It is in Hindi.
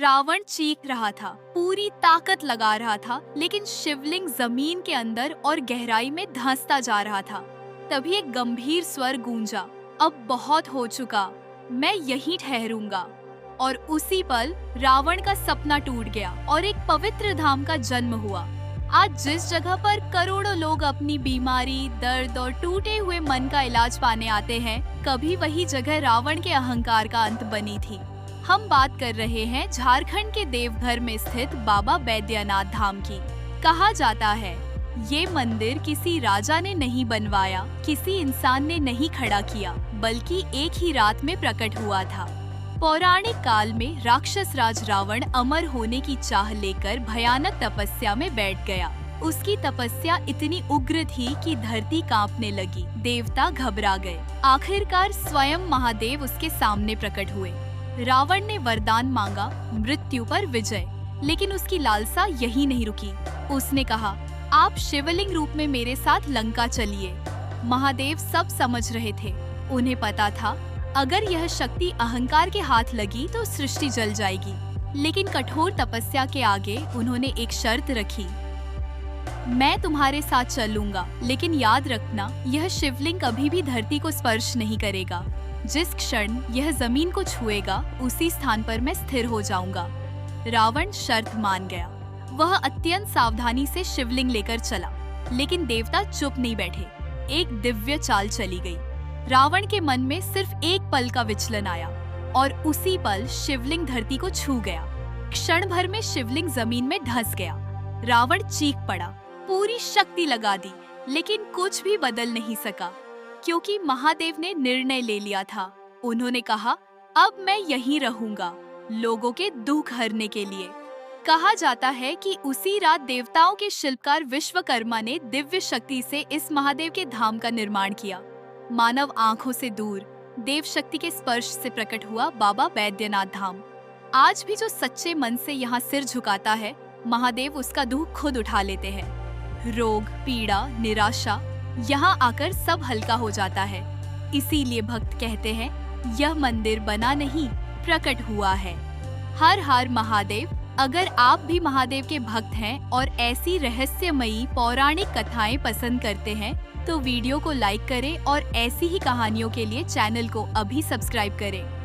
रावण चीख रहा था, पूरी ताकत लगा रहा था, लेकिन शिवलिंग जमीन के अंदर और गहराई में धंसता जा रहा था। तभी एक गंभीर स्वर गूंजा, अब बहुत हो चुका, मैं यहीं ठहरूंगा। और उसी पल रावण का सपना टूट गया और एक पवित्र धाम का जन्म हुआ। आज जिस जगह पर करोड़ों लोग अपनी बीमारी, दर्द और टूटे हुए मन का इलाज पाने आते हैं, कभी वही जगह रावण के अहंकार का अंत बनी थी। हम बात कर रहे हैं झारखंड के देवघर में स्थित बाबा बैद्यनाथ धाम की। कहा जाता है ये मंदिर किसी राजा ने नहीं बनवाया, किसी इंसान ने नहीं खड़ा किया, बल्कि एक ही रात में प्रकट हुआ था। पौराणिक काल में राक्षस राज रावण अमर होने की चाह लेकर भयानक तपस्या में बैठ गया। उसकी तपस्या इतनी उग्र थी कि धरती कांपने लगी, देवता घबरा गए। आखिरकार स्वयं महादेव उसके सामने प्रकट हुए। रावण ने वरदान मांगा, मृत्यु पर विजय, लेकिन उसकी लालसा यही नहीं रुकी। उसने कहा, आप शिवलिंग रूप में मेरे साथ लंका चलिए। महादेव सब समझ रहे थे। उन्हें पता था अगर यह शक्ति अहंकार के हाथ लगी तो सृष्टि जल जाएगी। लेकिन कठोर तपस्या के आगे उन्होंने एक शर्त रखी, मैं तुम्हारे साथ चलूंगा, लेकिन याद रखना यह शिवलिंग कभी भी धरती को स्पर्श नहीं करेगा। जिस क्षण यह जमीन को छुएगा उसी स्थान पर मैं स्थिर हो जाऊंगा। रावण शर्त मान गया। वह अत्यंत सावधानी से शिवलिंग लेकर चला, लेकिन देवता चुप नहीं बैठे। एक दिव्य चाल चली गई। रावण के मन में सिर्फ एक पल का विचलन आया और उसी पल शिवलिंग धरती को छू गया। क्षण भर में शिवलिंग जमीन में धंस गया। रावण चीख पड़ा, पूरी शक्ति लगा दी, लेकिन कुछ भी बदल नहीं सका, क्योंकि महादेव ने निर्णय ले लिया था। उन्होंने कहा, अब मैं यहीं रहूंगा, लोगों के दुख हरने के लिए। कहा जाता है कि उसी रात देवताओं के शिल्पकार विश्वकर्मा ने दिव्य शक्ति से इस महादेव के धाम का निर्माण किया। मानव आंखों से दूर देव शक्ति के स्पर्श से प्रकट हुआ बाबा बैद्यनाथ धाम। आज भी जो सच्चे मन से यहाँ सिर झुकाता है, महादेव उसका दुख खुद उठा लेते हैं। रोग, पीड़ा, निराशा, यहाँ आकर सब हल्का हो जाता है। इसीलिए भक्त कहते हैं, यह मंदिर बना नहीं, प्रकट हुआ है। हर हर महादेव। अगर आप भी महादेव के भक्त हैं और ऐसी रहस्यमयी पौराणिक कथाएं पसंद करते हैं, तो वीडियो को लाइक करें और ऐसी ही कहानियों के लिए चैनल को अभी सब्सक्राइब करें।